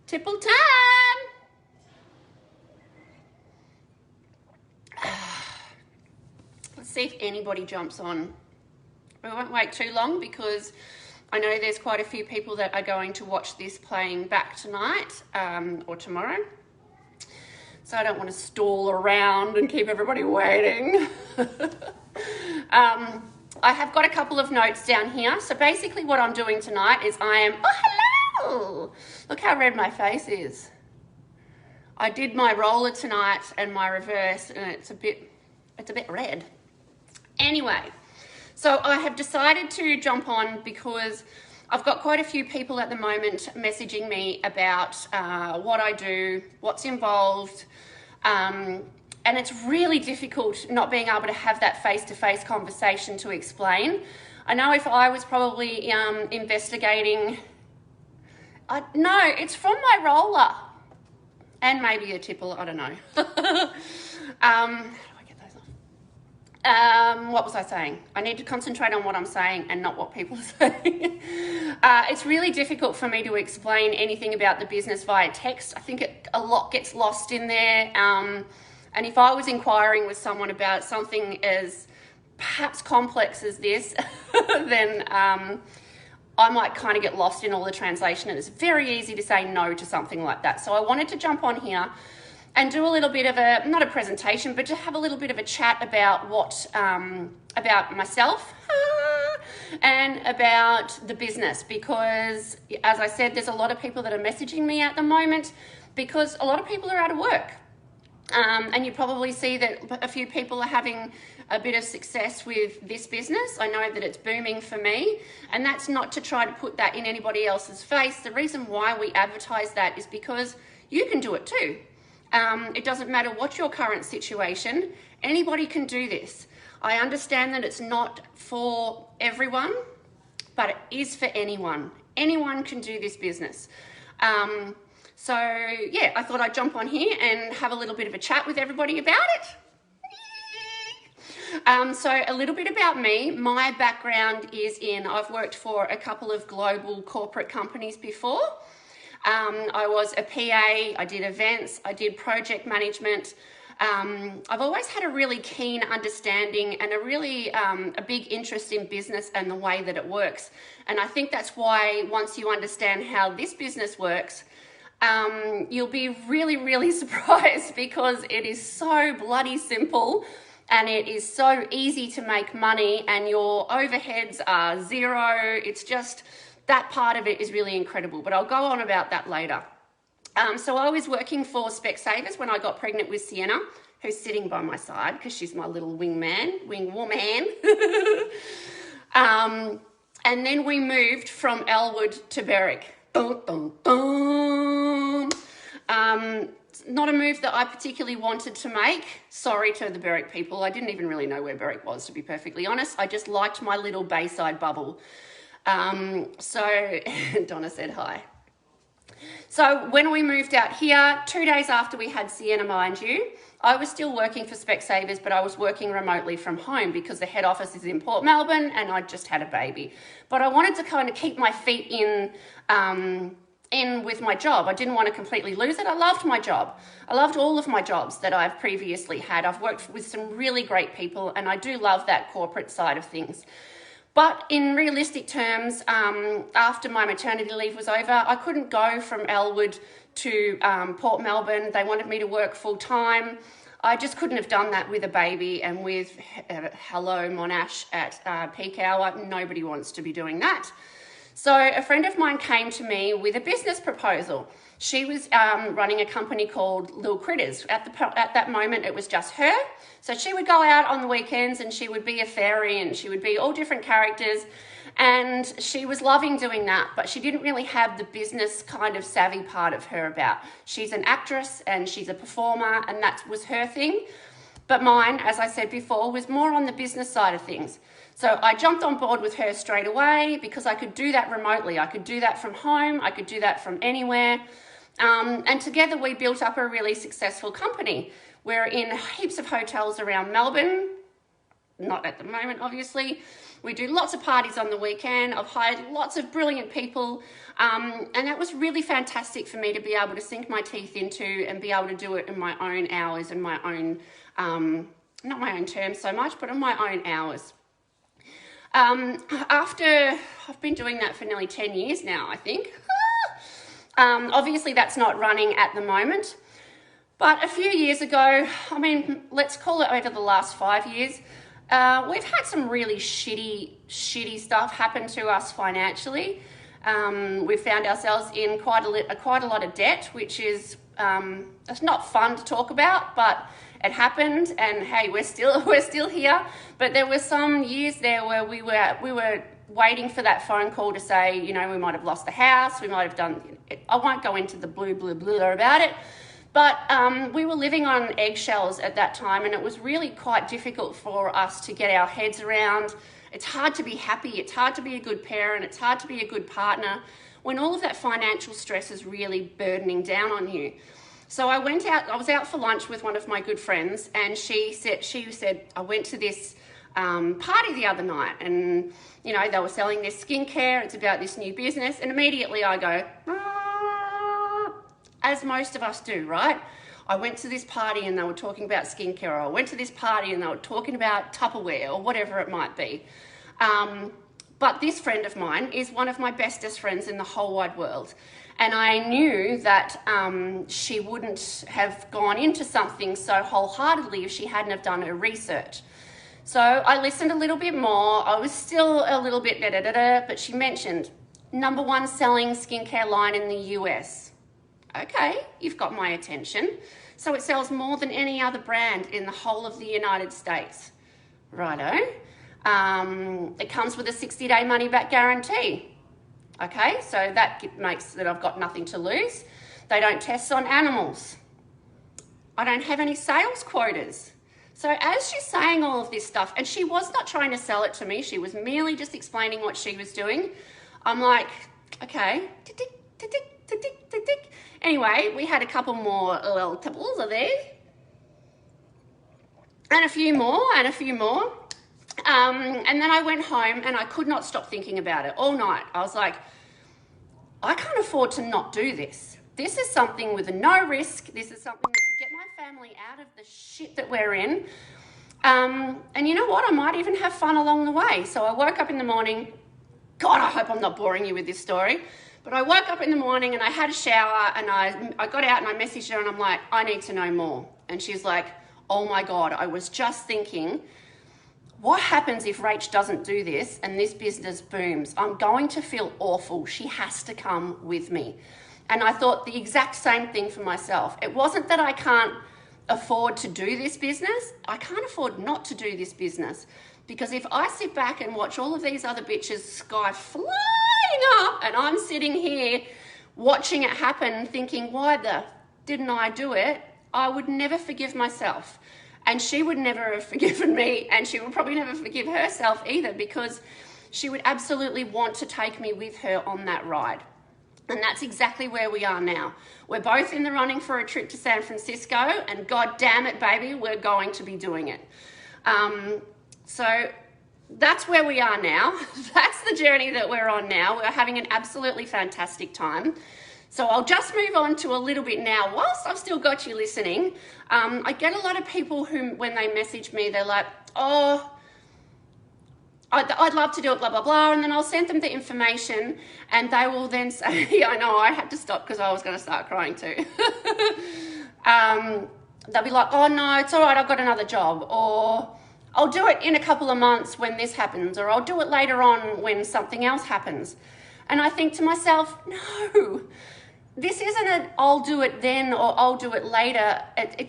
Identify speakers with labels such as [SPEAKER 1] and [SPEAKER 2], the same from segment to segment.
[SPEAKER 1] Tipple time. Let's see if anybody jumps on. We won't wait too long because I know there's quite a few people that are going to watch this playing back tonight or tomorrow. So I don't want to stall around and keep everybody waiting. I have got a couple of notes down here. So basically what I'm doing tonight is oh, hello! Look how red my face is. I did my roller tonight and my reverse, and it's a bit red. Anyway, so I have decided to jump on because I've got quite a few people at the moment messaging me about what I do, what's involved, and it's really difficult not being able to have that face-to-face conversation to explain. I know if I was probably investigating, no, it's from my roller and maybe a tipple, I don't know. How do I get those off? What was I saying? I need to concentrate on what I'm saying and not what people are saying. It's really difficult for me to explain anything about the business via text. I think a lot gets lost in there. And if I was inquiring with someone about something as perhaps complex as this, then I might kind of get lost in all the translation, and it's very easy to say no to something like that. So I wanted to jump on here and do a little bit of not a presentation, but to have a little bit of a chat about about myself and about the business, because as I said, there's a lot of people that are messaging me at the moment because a lot of people are out of work. And you probably see that a few people are having a bit of success with this business. I know that it's booming for me, and that's not to try to put that in anybody else's face. The reason why we advertise that is because you can do it too. It doesn't matter what your current situation, anybody can do this. I understand that it's not for everyone, but it is for anyone. Anyone can do this business. So yeah, I thought I'd jump on here and have a little bit of a chat with everybody about it. So a little bit about me. My background is I've worked for a couple of global corporate companies before. I was a PA, I did events, I did project management. I've always had a really keen understanding and a big interest in business and the way that it works. And I think that's why once you understand how this business works, you'll be really, really surprised because it is so bloody simple and it is so easy to make money and your overheads are zero. It's just, that part of it is really incredible, but I'll go on about that later. So I was working for Specsavers when I got pregnant with Sienna, who's sitting by my side because she's my little wing woman. And then we moved from Elwood to Berwick. Dun, dun, dun. Not a move that I particularly wanted to make. Sorry to the Berwick people. I didn't even really know where Berwick was, to be perfectly honest. I just liked my little Bayside bubble. So Donna said hi. So when we moved out here, 2 days after we had Sienna, mind you, I was still working for Specsavers, but I was working remotely from home because the head office is in Port Melbourne and I just had a baby. But I wanted to kind of keep my feet in with my job. I didn't want to completely lose it. I loved my job. I loved all of my jobs that I've previously had. I've worked with some really great people and I do love that corporate side of things. But in realistic terms, after my maternity leave was over, I couldn't go from Elwood to Port Melbourne. They wanted me to work full time. I just couldn't have done that with a baby and with hello Monash at peak hour. Nobody wants to be doing that. So a friend of mine came to me with a business proposal. She was running a company called Lil Critters. At that moment, it was just her. So she would go out on the weekends and she would be a fairy and she would be all different characters. And she was loving doing that, but she didn't really have the business kind of savvy part of her about. She's an actress and she's a performer and that was her thing. But mine, as I said before, was more on the business side of things. So I jumped on board with her straight away because I could do that remotely. I could do that from home. I could do that from anywhere. And together we built up a really successful company. We're in heaps of hotels around Melbourne. not at the moment, obviously. We do lots of parties on the weekend. I've hired lots of brilliant people, and that was really fantastic for me to be able to sink my teeth into and be able to do it in my own hours and my own, not my own terms so much, but in my own hours. After I've been doing that for nearly 10 years now, I think. Obviously that's not running at the moment, but a few years ago, I mean, let's call it over the last 5 years, we've had some really shitty stuff happen to us financially. We've found ourselves in quite a lot of debt, which is it's not fun to talk about, but it happened, and hey, we're still here. But there were some years there where we were waiting for that phone call to say, you know, we might have lost the house, we might have done. I won't go into the blah about it. But we were living on eggshells at that time, and it was really quite difficult for us to get our heads around. It's hard to be happy, it's hard to be a good parent, it's hard to be a good partner when all of that financial stress is really burdening down on you. So I was out for lunch with one of my good friends, and she said, I went to this party the other night, and you know, they were selling this skincare, it's about this new business, and immediately I go, as most of us do, right? I went to this party and they were talking about skincare, or I went to this party and they were talking about Tupperware or whatever it might be. But this friend of mine is one of my bestest friends in the whole wide world. And I knew that she wouldn't have gone into something so wholeheartedly if she hadn't have done her research. So I listened a little bit more. I was still a little bit but she mentioned #1 selling skincare line in the US. Okay, you've got my attention. So it sells more than any other brand in the whole of the United States. Righto. It comes with a 60-day money-back guarantee. Okay, so that makes that I've got nothing to lose. They don't test on animals. I don't have any sales quotas. So as she's saying all of this stuff, and she was not trying to sell it to me, she was merely just explaining what she was doing. I'm like, okay, tick, tick, tick, tick, tick, tick, tick. Anyway, we had a couple more little tipples are there. And a few more, and a few more. And then I went home and I could not stop thinking about it all night. I was like, I can't afford to not do this. This is something with no risk. This is something that could get my family out of the shit that we're in. And you know what? I might even have fun along the way. So I woke up in the morning. God, I hope I'm not boring you with this story. But I woke up in the morning and I had a shower and I got out and I messaged her and I'm like, I need to know more. And she's like, oh my God, I was just thinking, what happens if Rach doesn't do this and this business booms? I'm going to feel awful. She has to come with me. And I thought the exact same thing for myself. It wasn't that I can't afford to do this business. I can't afford not to do this business. Because if I sit back and watch all of these other bitches sky flying up and I'm sitting here watching it happen thinking, why the didn't I do it? I would never forgive myself. And she would never have forgiven me, and she would probably never forgive herself either, because she would absolutely want to take me with her on that ride. And that's exactly where we are now. We're both in the running for a trip to San Francisco, and God damn it, baby, we're going to be doing it. So that's where we are now. That's the journey that we're on now. We're having an absolutely fantastic time. So I'll just move on to a little bit now. Whilst I've still got you listening, I get a lot of people who, when they message me, they're like, oh, I'd love to do it, blah, blah, blah. And then I'll send them the information and they will then say, I know, I had to stop because I was going to start crying too. They'll be like, oh no, it's all right, I've got another job. Or I'll do it in a couple of months when this happens. Or I'll do it later on when something else happens. And I think to myself, no. This isn't an I'll do it then or I'll do it later.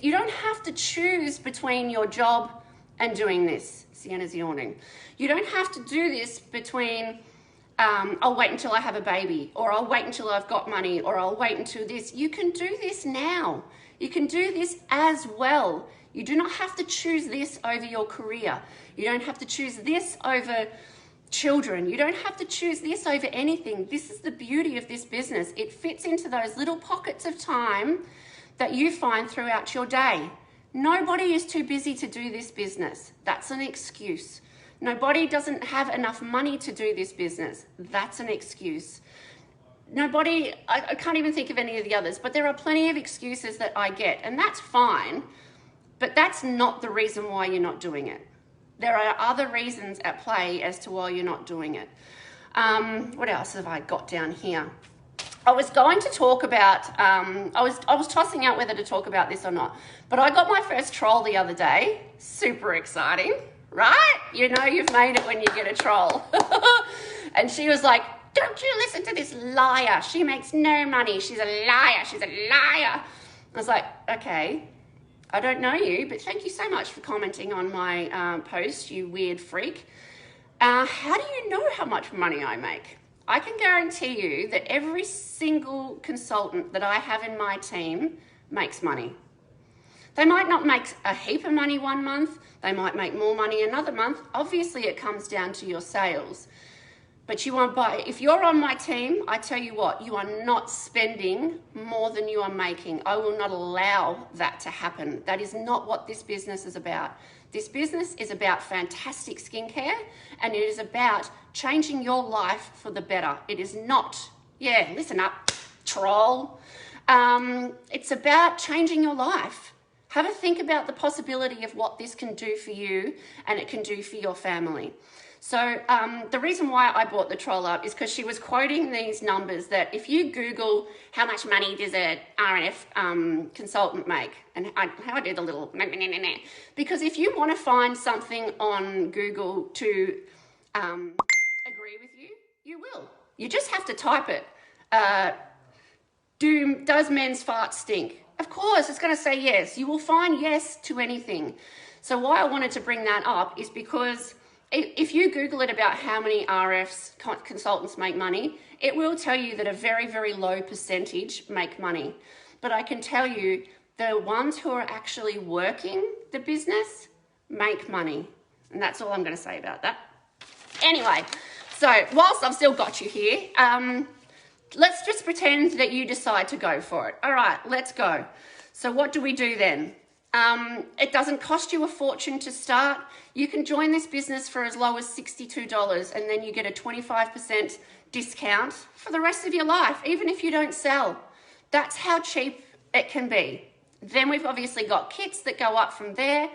[SPEAKER 1] You don't have to choose between your job and doing this. Sienna's yawning. You don't have to do this between I'll wait until I have a baby, or I'll wait until I've got money, or I'll wait until this. You can do this now. You can do this as well. You do not have to choose this over your career. You don't have to choose this over children. You don't have to choose this over anything. This is the beauty of this business. It fits into those little pockets of time that you find throughout your day. Nobody is too busy to do this business. That's an excuse. Nobody doesn't have enough money to do this business. That's an excuse. Nobody, I can't even think of any of the others, but there are plenty of excuses that I get, and that's fine, but that's not the reason why you're not doing it. There are other reasons at play as to why you're not doing it. What else have I got down here? I was going to talk about, I was tossing out whether to talk about this or not, but I got my first troll the other day. Super exciting, right? You know you've made it when you get a troll. And she was like, don't you listen to this liar. She makes no money. She's a liar. She's a liar. I was like, okay, I don't know you, but thank you so much for commenting on my post, you weird freak. How do you know how much money I make? I can guarantee you that every single consultant that I have in my team makes money. They might not make a heap of money one month. They might make more money another month. Obviously, it comes down to your sales. But you won't buy. If you're on my team, I tell you what, you are not spending more than you are making. I will not allow that to happen. That is not what this business is about. This business is about fantastic skincare, and it is about changing your life for the better. It is not, yeah, listen up, troll. It's about changing your life. Have a think about the possibility of what this can do for you and it can do for your family. So the reason why I brought the troll up is because she was quoting these numbers that if you Google how much money does a RNF consultant make, and how I did a little, because if you want to find something on Google to agree with you, you will. You just have to type it. Does men's farts stink? Of course, it's going to say yes. You will find yes to anything. So why I wanted to bring that up is because if you Google it about how many RFs consultants make money, it will tell you that a very, very low percentage make money. But I can tell you the ones who are actually working the business make money. And that's all I'm going to say about that. Anyway, so whilst I've still got you here, let's just pretend that you decide to go for it. All right, let's go. So what do we do then? It doesn't cost you a fortune to start. You can join this business for as low as $62 and then you get a 25% discount for the rest of your life, even if you don't sell. That's how cheap it can be. Then we've obviously got kits that go up from there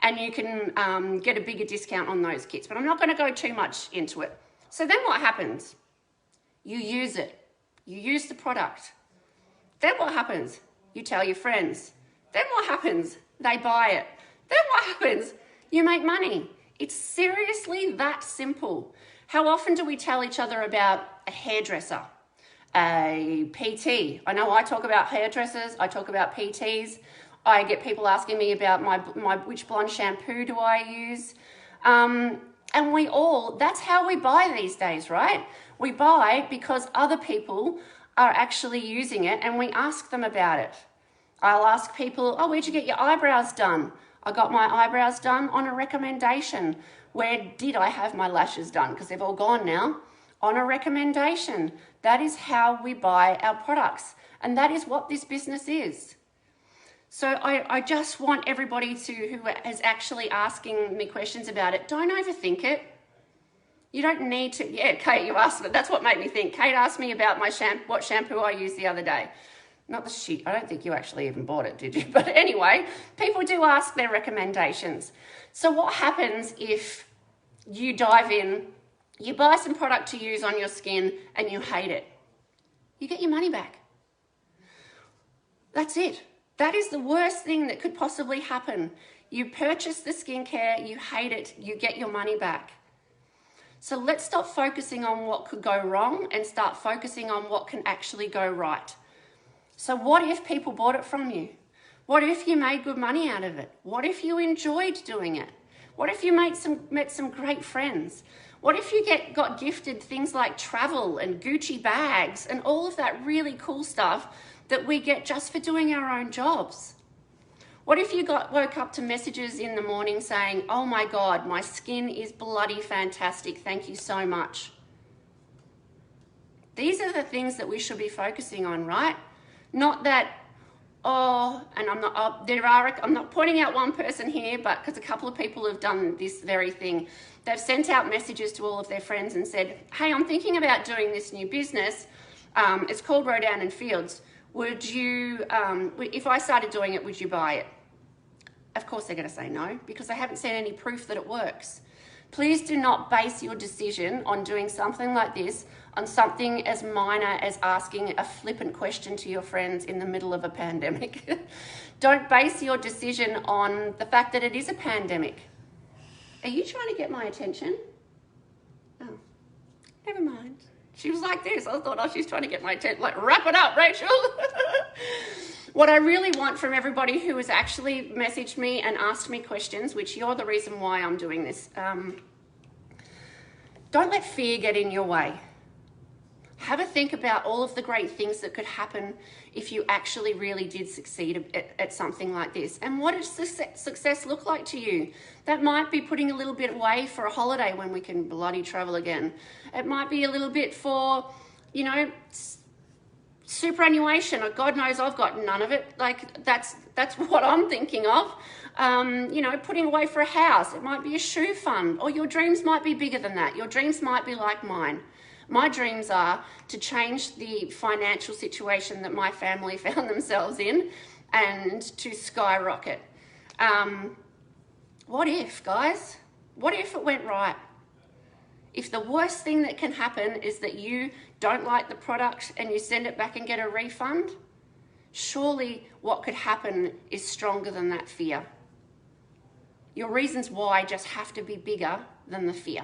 [SPEAKER 1] and you can get a bigger discount on those kits, but I'm not going to go too much into it. So then what happens? You use it. You use the product. Then what happens? You tell your friends. Then what happens? They buy it. Then what happens? You make money. It's seriously that simple. How often do we tell each other about a hairdresser, a PT? I know I talk about hairdressers. I talk about PTs. I get people asking me about which blonde shampoo do I use. And that's how we buy these days, right? We buy because other people are actually using it and we ask them about it. I'll ask people, oh, where'd you get your eyebrows done? I got my eyebrows done on a recommendation. Where did I have my lashes done? Because they've all gone now. On a recommendation. That is how we buy our products. And that is what this business is. So I just want everybody who is actually asking me questions about it, don't overthink it. You don't need to. Yeah, Kate, you asked me. That's what made me think. Kate asked me about what shampoo I used the other day. Not the shit. I don't think you actually even bought it, did you? But anyway, people do ask their recommendations. So what happens if you dive in, you buy some product to use on your skin and you hate it? You get your money back. That's it. That is the worst thing that could possibly happen. You purchase the skincare, you hate it, you get your money back. So let's stop focusing on what could go wrong and start focusing on what can actually go right. So what if people bought it from you? What if you made good money out of it? What if you enjoyed doing it? What if you met some great friends? What if you got gifted things like travel and Gucci bags and all of that really cool stuff that we get just for doing our own jobs? What if you woke up to messages in the morning saying, oh my God, my skin is bloody fantastic, thank you so much. These are the things that we should be focusing on, right? Not that, and I'm not pointing out one person here, but because a couple of people have done this very thing. They've sent out messages to all of their friends and said, hey, I'm thinking about doing this new business. It's called Rodan Fields. Would you, if I started doing it, would you buy it? Of course they're going to say no, because they haven't seen any proof that it works. Please do not base your decision on doing something like this on something as minor as asking a flippant question to your friends in the middle of a pandemic. Don't base your decision on the fact that it is a pandemic. Are you trying to get my attention? Oh, never mind. She was like this. I thought, oh, she's trying to get my attention. Like, wrap it up, Rachel. What I really want from everybody who has actually messaged me and asked me questions, which you're the reason why I'm doing this, don't let fear get in your way. Have a think about all of the great things that could happen if you actually really did succeed at something like this. And what does success look like to you? That might be putting a little bit away for a holiday when we can bloody travel again. It might be a little bit for, you know, superannuation, or God knows I've got none of it. Like that's what I'm thinking of. You know, putting away for a house. It might be a shoe fund, or your dreams might be bigger than that. Your dreams might be like mine. My dreams are to change the financial situation that my family found themselves in and to skyrocket. What if, guys? What if it went right? If the worst thing that can happen is that you don't like the product and you send it back and get a refund, surely what could happen is stronger than that fear. Your reasons why just have to be bigger than the fear.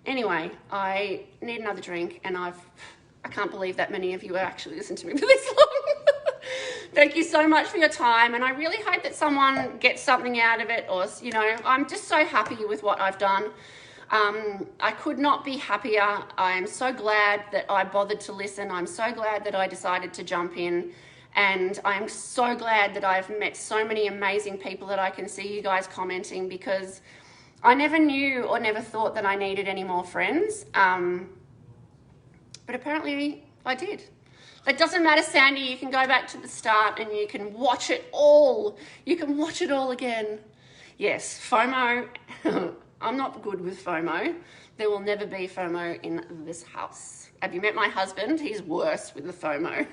[SPEAKER 1] Anyway, I need another drink, and I can't believe that many of you have actually listened to me for this long. Thank you so much for your time, and I really hope that someone gets something out of it, or, you know, I'm just so happy with what I've done. I could not be happier. I am so glad that I bothered to listen. I'm so glad that I decided to jump in, and I'm so glad that I've met so many amazing people that I can see you guys commenting, because I never knew or never thought that I needed any more friends, but apparently I did. It doesn't matter, Sandy, you can go back to the start and you can watch it all. You can watch it all again. Yes, FOMO, I'm not good with FOMO. There will never be FOMO in this house. Have you met my husband? He's worse with the FOMO.